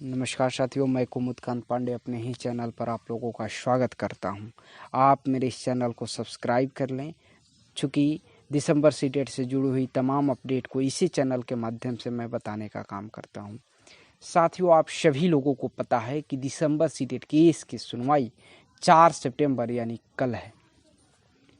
नमस्कार साथियों, मैं कुमुदकांत पांडे अपने ही चैनल पर आप लोगों का स्वागत करता हूं। आप मेरे इस चैनल को सब्सक्राइब कर लें, चूँकि दिसंबर सीटेट से जुड़ी हुई तमाम अपडेट को इसी चैनल के माध्यम से मैं बताने का काम करता हूं। साथियों, आप सभी लोगों को पता है कि दिसंबर सीटेट केस की सुनवाई 4 सितंबर यानी कल है।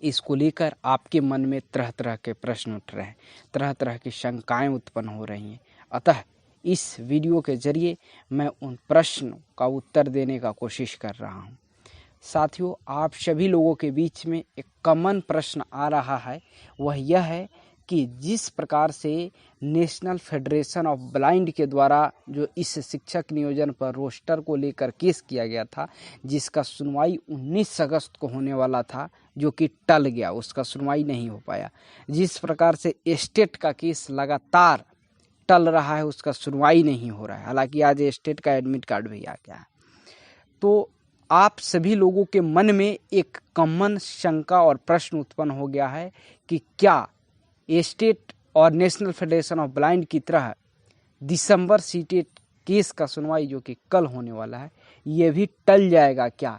इसको लेकर आपके मन में तरह तरह के प्रश्न उठ रहे हैं, तरह तरह की शंकाएं उत्पन्न हो रही हैं। अतः इस वीडियो के जरिए मैं उन प्रश्नों का उत्तर देने का कोशिश कर रहा हूं। साथियों, आप सभी लोगों के बीच में एक कॉमन प्रश्न आ रहा है, वह यह है कि जिस प्रकार से नेशनल फेडरेशन ऑफ ब्लाइंड के द्वारा जो इस शिक्षक नियोजन पर रोस्टर को लेकर केस किया गया था, जिसका सुनवाई 19 अगस्त को होने वाला था, जो कि टल गया, उसका सुनवाई नहीं हो पाया। जिस प्रकार से स्टेट का केस लगातार टल रहा है, उसका सुनवाई नहीं हो रहा है। हालांकि आज स्टेट का एडमिट कार्ड भी आ गया है। तो आप सभी लोगों के मन में एक कॉमन शंका और प्रश्न उत्पन्न हो गया है कि क्या स्टेट और नेशनल फेडरेशन ऑफ ब्लाइंड की तरह दिसंबर सीटेट केस का सुनवाई जो कि कल होने वाला है, ये भी टल जाएगा क्या?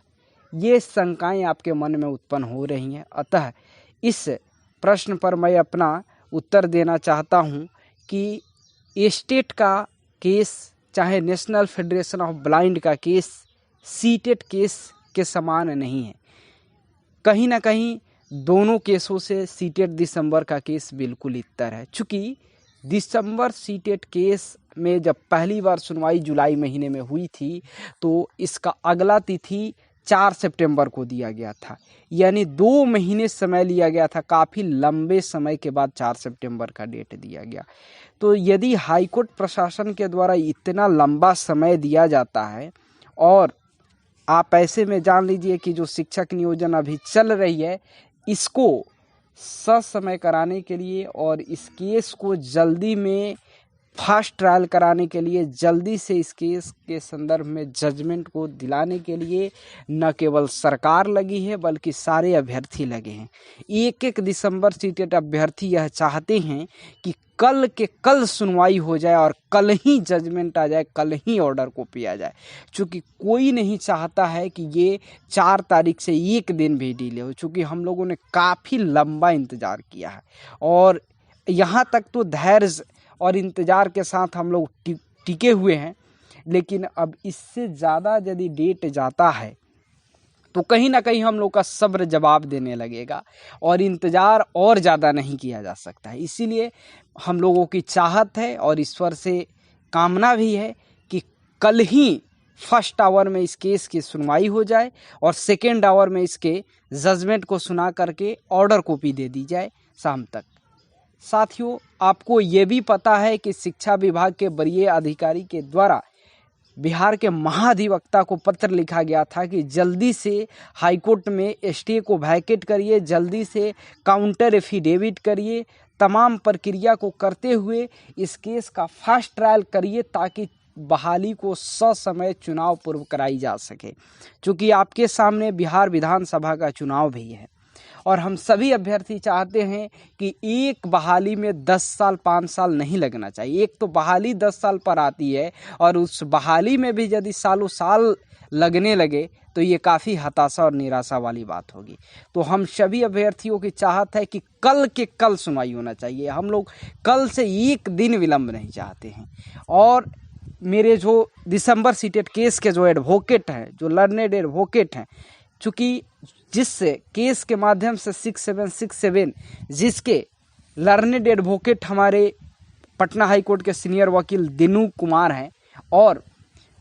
ये शंकाएं आपके मन में उत्पन्न हो रही हैं। अतः इस प्रश्न पर मैं अपना उत्तर देना चाहता हूं कि स्टेट का केस चाहे नेशनल फेडरेशन ऑफ ब्लाइंड का केस सीटेट केस के समान नहीं है। कहीं ना कहीं दोनों केसों से सीटेट दिसंबर का केस बिल्कुल इतर है। चूँकि दिसंबर सीटेट केस में जब पहली बार सुनवाई जुलाई महीने में हुई थी, तो इसका अगला तिथि 4 सितंबर को दिया गया था, यानी 2 महीने समय लिया गया था। काफ़ी लंबे समय के बाद 4 सितंबर का डेट दिया गया। तो यदि हाईकोर्ट प्रशासन के द्वारा इतना लंबा समय दिया जाता है, और आप ऐसे में जान लीजिए कि जो शिक्षक नियोजन अभी चल रही है, इसको ससमय कराने के लिए और इस केस को जल्दी में फास्ट ट्रायल कराने के लिए, जल्दी से इस केस के संदर्भ में जजमेंट को दिलाने के लिए न केवल सरकार लगी है बल्कि सारे अभ्यर्थी लगे हैं। एक एक दिसंबर सीटेट अभ्यर्थी यह चाहते हैं कि कल के कल सुनवाई हो जाए और कल ही जजमेंट आ जाए, कल ही ऑर्डर कॉपी आ जाए। चूँकि कोई नहीं चाहता है कि ये 4 तारीख से एक दिन भी डिले हो, चूँकि हम लोगों ने काफ़ी लंबा इंतज़ार किया है और यहाँ तक तो धैर्य और इंतज़ार के साथ हम लोग टिके हुए हैं। लेकिन अब इससे ज़्यादा यदि डेट जाता है तो कहीं ना कहीं हम लोग का सब्र जवाब देने लगेगा और इंतज़ार और ज़्यादा नहीं किया जा सकता है। इसीलिए हम लोगों की चाहत है और ईश्वर से कामना भी है कि कल ही फर्स्ट आवर में इस केस की सुनवाई हो जाए और सेकेंड आवर में इसके जजमेंट को सुना करके ऑर्डर कॉपी दे दी जाए शाम तक। साथियों, आपको ये भी पता है कि शिक्षा विभाग के वरीय अधिकारी के द्वारा बिहार के महाधिवक्ता को पत्र लिखा गया था कि जल्दी से हाईकोर्ट में स्टे को वैकेट करिए, जल्दी से काउंटर एफिडेविट करिए, तमाम प्रक्रिया को करते हुए इस केस का फास्ट ट्रायल करिए ताकि बहाली को ससमय चुनाव पूर्व कराई जा सके। क्योंकि आपके सामने बिहार विधानसभा का चुनाव भी है और हम सभी अभ्यर्थी चाहते हैं कि एक बहाली में 10 साल 5 साल नहीं लगना चाहिए। एक तो बहाली 10 साल पर आती है और उस बहाली में भी यदि सालों साल लगने लगे तो ये काफ़ी हताशा और निराशा वाली बात होगी। तो हम सभी अभ्यर्थियों की चाहत है कि कल के कल सुनवाई होना चाहिए। हम लोग कल से एक दिन विलंब नहीं चाहते हैं। और मेरे जो दिसंबर सीटेट केस के जो एडवोकेट हैं, जो लर्नेड एडवोकेट हैं, चूँकि जिस केस के माध्यम से 6767 जिसके लर्नेड एडवोकेट हमारे पटना हाई कोर्ट के सीनियर वकील दिनू कुमार हैं और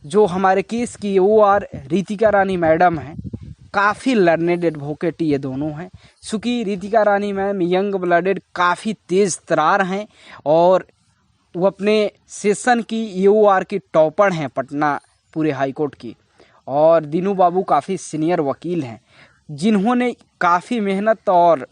जो हमारे केस की OR रितिका रानी मैडम हैं, काफ़ी लर्नेड एडवोकेट ये दोनों हैं। चूँकि रितिका रानी मैम यंग ब्लडेड काफ़ी तेज़ तरार हैं और वो अपने सेशन की OR की टॉपर हैं पटना पूरे हाई कोर्ट की, और दिनू बाबू काफ़ी सीनियर वकील हैं जिन्होंने काफ़ी मेहनत और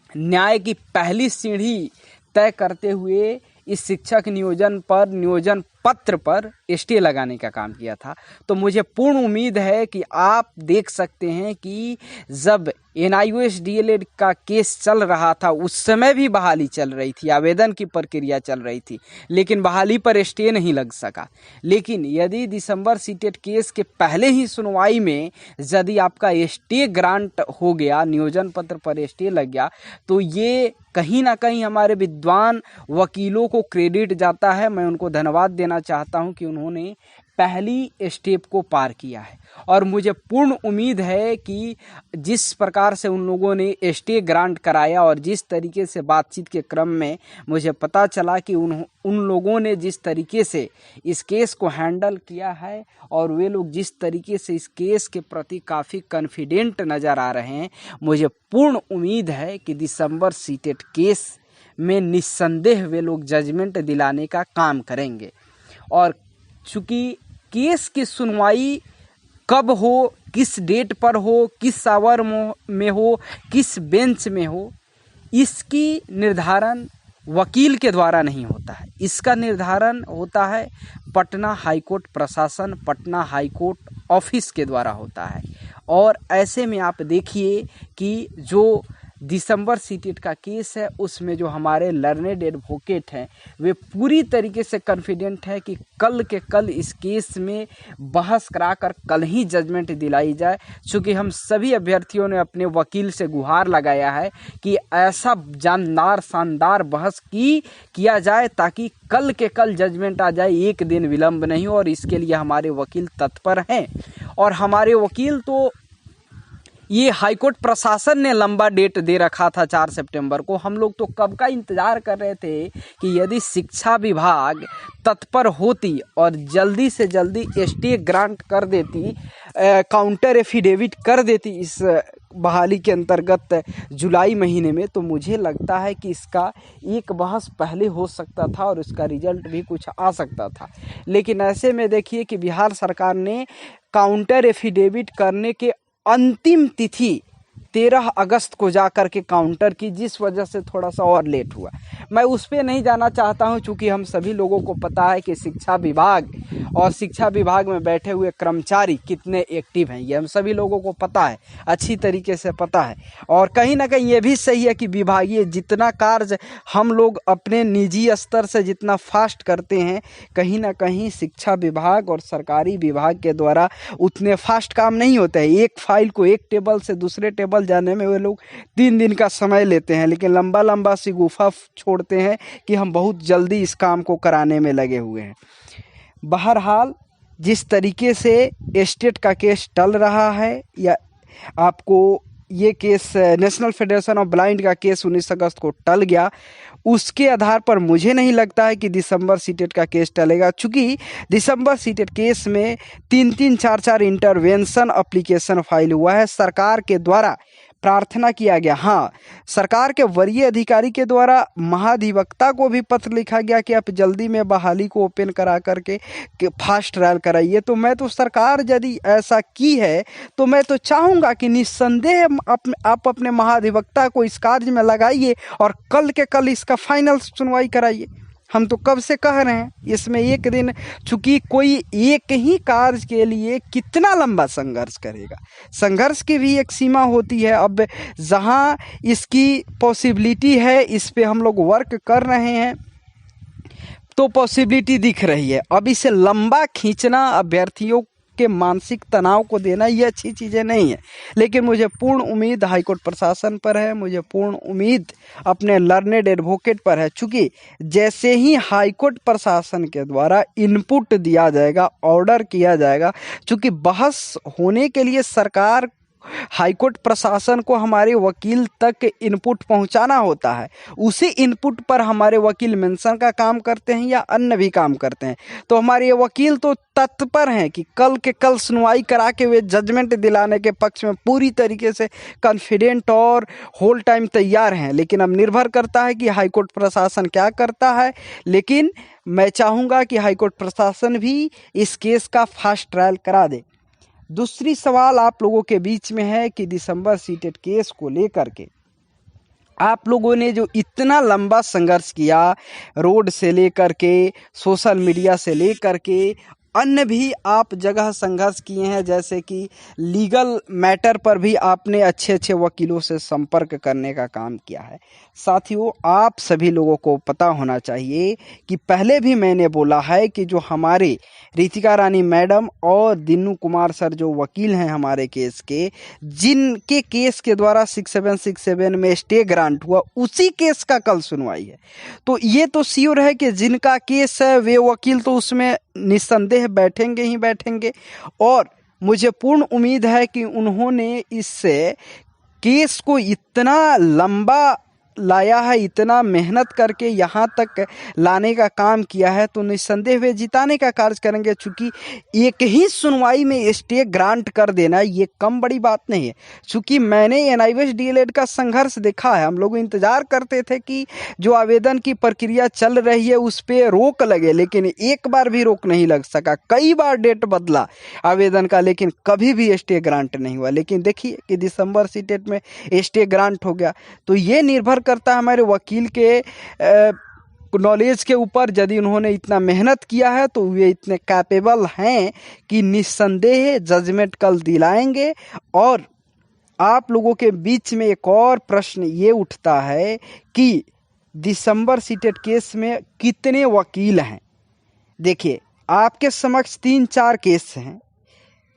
न्याय की पहली सीढ़ी तय करते हुए इस शिक्षक नियोजन पत्र पर स्टे लगाने का काम किया था। तो मुझे पूर्ण उम्मीद है कि आप देख सकते हैं कि जब NIOS DLED का केस चल रहा था उस समय भी बहाली चल रही थी, आवेदन की प्रक्रिया चल रही थी, लेकिन बहाली पर स्टे नहीं लग सका। लेकिन यदि दिसंबर सीटेट केस के पहले ही सुनवाई में यदि आपका स्टे ग्रांट हो गया, नियोजन पत्र पर स्टे लग गया, तो ये कहीं ना कहीं हमारे विद्वान वकीलों को क्रेडिट जाता है। मैं उनको धन्यवाद देना चाहता हूं कि उन्होंने पहली स्टेप को पार किया है। और मुझे पूर्ण उम्मीद है कि जिस प्रकार से उन लोगों ने स्टे ग्रांट कराया और जिस तरीके से बातचीत के क्रम में मुझे पता चला कि उन लोगों ने जिस तरीके से इस केस को हैंडल किया है और वे लोग जिस तरीके से इस केस के प्रति काफ़ी कॉन्फिडेंट नज़र आ रहे हैं, मुझे पूर्ण उम्मीद है कि दिसंबर सीटेट केस में निस्संदेह वे लोग जजमेंट दिलाने का काम करेंगे। और चूँकि केस की सुनवाई कब हो, किस डेट पर हो, किस आवर में हो, किस बेंच में हो, इसकी निर्धारण वकील के द्वारा नहीं होता है। इसका निर्धारण होता है पटना हाईकोर्ट प्रशासन, पटना हाईकोर्ट ऑफिस के द्वारा होता है। और ऐसे में आप देखिए कि जो दिसंबर सीटेट का केस है उसमें जो हमारे लर्नेड एडवोकेट हैं वे पूरी तरीके से कॉन्फिडेंट है कि कल के कल इस केस में बहस कराकर कल ही जजमेंट दिलाई जाए। चूँकि हम सभी अभ्यर्थियों ने अपने वकील से गुहार लगाया है कि ऐसा शानदार बहस किया जाए ताकि कल के कल जजमेंट आ जाए, एक दिन विलंब नहीं हो। और इसके लिए हमारे वकील तत्पर हैं। और हमारे वकील तो ये हाईकोर्ट प्रशासन ने लंबा डेट दे रखा था 4 सितंबर को। हम लोग तो कब का इंतज़ार कर रहे थे कि यदि शिक्षा विभाग तत्पर होती और जल्दी से जल्दी स्टे ग्रांट कर देती, काउंटर एफिडेविट कर देती इस बहाली के अंतर्गत जुलाई महीने में, तो मुझे लगता है कि इसका एक बहस पहले हो सकता था और इसका रिजल्ट भी कुछ आ सकता था। लेकिन ऐसे में देखिए कि बिहार सरकार ने काउंटर एफिडेविट करने के अंतिम तिथि 13 अगस्त को जाकर के काउंटर की, जिस वजह से थोड़ा सा और लेट हुआ। मैं उस पर नहीं जाना चाहता हूं, चूँकि हम सभी लोगों को पता है कि शिक्षा विभाग और शिक्षा विभाग में बैठे हुए कर्मचारी कितने एक्टिव हैं, ये हम सभी लोगों को पता है, अच्छी तरीके से पता है। और कहीं ना कहीं ये भी सही है कि विभागीय जितना कार्य हम लोग अपने निजी स्तर से जितना फास्ट करते हैं, कहीं ना कहीं शिक्षा विभाग और सरकारी विभाग के द्वारा उतने फास्ट काम नहीं होते हैं। एक फाइल को एक टेबल से दूसरे टेबल जाने में वे लोग 3 दिन का समय लेते हैं, लेकिन लंबा सी गुफा छोड़ते हैं कि हम बहुत जल्दी इस काम को कराने में लगे हुए हैं। बहरहाल जिस तरीके से स्टेट का केस टल रहा है, या आपको ये case national federation of blind का केस 19 अगस्त को टल गया, उसके आधार पर मुझे नहीं लगता है कि दिसंबर सीटेट का केस टलेगा। चूँकि दिसंबर सीटेट केस में 3-3, 4-4 इंटरवेंशन एप्लीकेशन फाइल हुआ है। सरकार के द्वारा प्रार्थना किया गया, हाँ, सरकार के वरीय अधिकारी के द्वारा महाधिवक्ता को भी पत्र लिखा गया कि आप जल्दी में बहाली को ओपन करा करके फास्ट ट्रायल कराइए। तो मैं तो सरकार यदि ऐसा की है तो मैं तो चाहूँगा कि निस्संदेह आप अपने महाधिवक्ता को इस कार्य में लगाइए और कल के कल इसका फाइनल सुनवाई कराइए। हम तो कब से कह रहे हैं, इसमें एक दिन, चूँकि कोई एक ही कार्य के लिए कितना लंबा संघर्ष करेगा, संघर्ष की भी एक सीमा होती है। अब जहां इसकी पॉसिबिलिटी है, इस पे हम लोग वर्क कर रहे हैं, तो पॉसिबिलिटी दिख रही है। अब इसे लंबा खींचना, अभ्यर्थियों के मानसिक तनाव को देना, ये अच्छी चीज़ें नहीं है। लेकिन मुझे पूर्ण उम्मीद हाईकोर्ट प्रशासन पर है, मुझे पूर्ण उम्मीद अपने लर्नेड एडवोकेट पर है। चूँकि जैसे ही हाईकोर्ट प्रशासन के द्वारा इनपुट दिया जाएगा, ऑर्डर किया जाएगा, चूँकि बहस होने के लिए सरकार हाईकोर्ट प्रशासन को हमारे वकील तक इनपुट पहुंचाना होता है। उसी इनपुट पर हमारे वकील मेंशन का काम करते हैं या अन्य भी काम करते हैं। तो हमारे वकील तो तत्पर हैं कि कल के कल सुनवाई करा के वे जजमेंट दिलाने के पक्ष में पूरी तरीके से कॉन्फिडेंट और होल टाइम तैयार हैं। लेकिन अब निर्भर करता है कि हाईकोर्ट प्रशासन क्या करता है। लेकिन मैं चाहूँगा कि हाईकोर्ट प्रशासन भी इस केस का फास्ट ट्रायल करा दे। दूसरी सवाल आप लोगों के बीच में है कि दिसंबर सीटेट केस को लेकर के आप लोगों ने जो इतना लंबा संघर्ष किया, रोड से लेकर के सोशल मीडिया से लेकर के अन्य भी आप जगह संघर्ष किए हैं, जैसे कि लीगल मैटर पर भी आपने अच्छे अच्छे वकीलों से संपर्क करने का काम किया है। साथियों, आप सभी लोगों को पता होना चाहिए कि पहले भी मैंने बोला है कि जो हमारे रितिका रानी मैडम और दिन्नू कुमार सर जो वकील हैं हमारे केस के, जिनके केस के द्वारा 6767 में स्टे ग्रांट हुआ, उसी केस का कल सुनवाई है। तो ये तो श्योर है कि जिनका केस है वे वकील तो उसमें निस्संदेह बैठेंगे ही बैठेंगे, और मुझे पूर्ण उम्मीद है कि उन्होंने इस केस को इतना लंबा लाया है, इतना मेहनत करके यहाँ तक लाने का काम किया है, तो निस्संदेह वे जिताने का कार्य करेंगे। चूँकि एक ही सुनवाई में स्टे ग्रांट कर देना ये कम बड़ी बात नहीं है। चूँकि मैंने एनआईवीएस डीएलएड का संघर्ष देखा है। हम लोग इंतजार करते थे कि जो आवेदन की प्रक्रिया चल रही है उस पर रोक लगे, लेकिन एक बार भी रोक नहीं लग सका। कई बार डेट बदला आवेदन का, लेकिन कभी भी स्टे ग्रांट नहीं हुआ। लेकिन देखिए कि दिसंबर सीटेट में स्टे ग्रांट हो गया। तो ये निर्भर करता है हमारे वकील के नॉलेज के ऊपर। यदि उन्होंने इतना मेहनत किया है तो वे इतने कैपेबल हैं कि निस्संदेह जजमेंट कल दिलाएंगे। और आप लोगों के बीच में एक और प्रश्न ये उठता है कि दिसंबर सीटेट केस में कितने वकील हैं। देखिए, आपके समक्ष 3-4 केस हैं,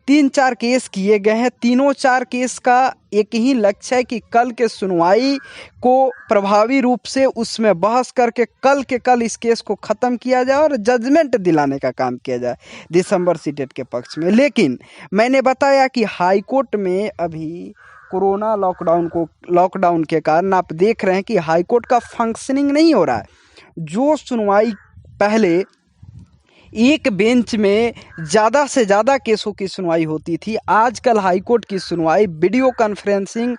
3-4 केस किए गए हैं। तीनों 4 केस का एक ही लक्ष्य है कि कल के सुनवाई को प्रभावी रूप से उसमें बहस करके कल के कल इस केस को ख़त्म किया जाए और जजमेंट दिलाने का काम किया जाए दिसंबर सीटेट के पक्ष में। लेकिन मैंने बताया कि हाई कोर्ट में अभी कोरोना लॉकडाउन के कारण आप देख रहे हैं कि हाई कोर्ट का फंक्शनिंग नहीं हो रहा है। जो सुनवाई पहले एक बेंच में ज़्यादा से ज़्यादा केसों की सुनवाई होती थी, आजकल हाईकोर्ट की सुनवाई वीडियो कॉन्फ्रेंसिंग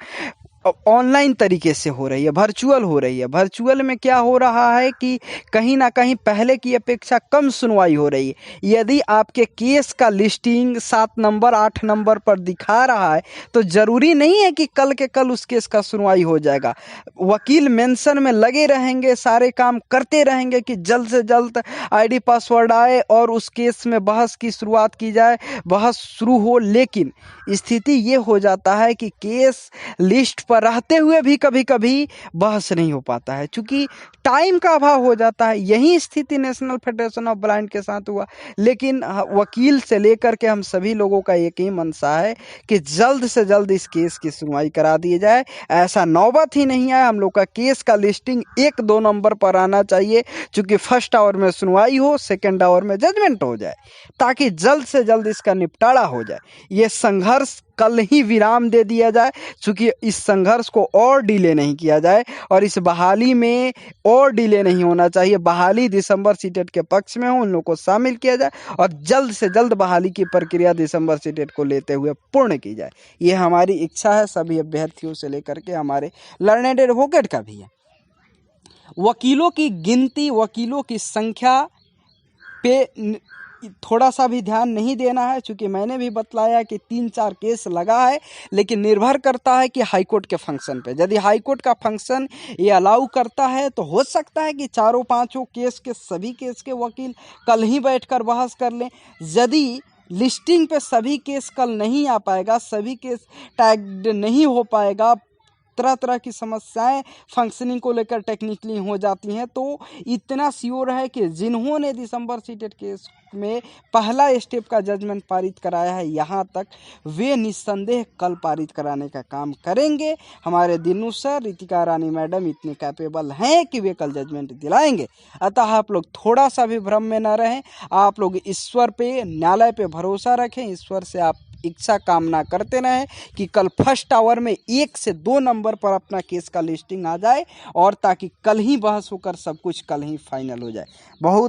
ऑनलाइन तरीके से हो रही है, वर्चुअल हो रही है। वर्चुअल में क्या हो रहा है कि कहीं ना कहीं पहले की अपेक्षा कम सुनवाई हो रही है। यदि आपके केस का लिस्टिंग 7 नंबर 8 नंबर पर दिखा रहा है तो ज़रूरी नहीं है कि कल के कल उस केस का सुनवाई हो जाएगा। वकील मेंशन में लगे रहेंगे, सारे काम करते रहेंगे कि जल्द से जल्द आईडी पासवर्ड आए और उस केस में बहस की शुरुआत की जाए, बहस शुरू हो। लेकिन स्थिति ये हो जाता है कि केस लिस्ट पर रहते हुए भी कभी कभी बहस नहीं हो पाता है, क्योंकि टाइम का अभाव हो जाता है। यही स्थिति नेशनल फेडरेशन ऑफ ब्लाइंड के साथ हुआ। लेकिन वकील से लेकर के हम सभी लोगों का एक ही मंशा है कि जल्द से जल्द इस केस की सुनवाई करा दी जाए। ऐसा नौबत ही नहीं आए, हम लोग का केस का लिस्टिंग 1-2 नंबर पर आना चाहिए, क्योंकि फर्स्ट आवर में सुनवाई हो, सेकेंड आवर में जजमेंट हो जाए, ताकि जल्द से जल्द इसका निपटारा हो जाए। ये संघर्ष कल ही विराम दे दिया जाए, क्योंकि इस संघर्ष को और डिले नहीं किया जाए और इस बहाली में और डिले नहीं होना चाहिए। बहाली दिसंबर सीटेट के पक्ष में हो, उन लोगों को शामिल किया जाए और जल्द से जल्द बहाली की प्रक्रिया दिसंबर सीटेट को लेते हुए पूर्ण की जाए। ये हमारी इच्छा है, सभी अभ्यर्थियों से लेकर के हमारे लर्नेड एडवोकेट का भी है। वकीलों की गिनती, वकीलों की संख्या पे थोड़ा सा भी ध्यान नहीं देना है, क्योंकि मैंने भी बतलाया कि 3-4 केस लगा है, लेकिन निर्भर करता है कि हाईकोर्ट के फंक्शन पे। यदि हाईकोर्ट का फंक्शन ये अलाउ करता है तो हो सकता है कि 4-5 केस के सभी केस के वकील कल ही बैठकर बहस कर लें। यदि लिस्टिंग पे सभी केस कल नहीं आ पाएगा, सभी केस टैग्ड नहीं हो पाएगा, तरह तरह की समस्याएं फंक्शनिंग को लेकर टेक्निकली हो जाती हैं, तो इतना श्योर है कि जिन्होंने दिसंबर सीटेट केस में पहला स्टेप का जजमेंट पारित कराया है यहाँ तक, वे निस्संदेह कल पारित कराने का काम करेंगे। हमारे दिन्नू सर, रितिका रानी मैडम इतने कैपेबल हैं कि वे कल जजमेंट दिलाएंगे। अतः आप लोग थोड़ा सा भी भ्रम में ना रहें, आप लोग ईश्वर पे, न्यायालय पे भरोसा रखें। ईश्वर से आप इच्छा कामना करते रहें कि कल फर्स्ट आवर में 1 से 2 नंबर पर अपना केस का लिस्टिंग आ जाए, और ताकि कल ही बहस होकर सब कुछ कल ही फाइनल हो जाए। बहुत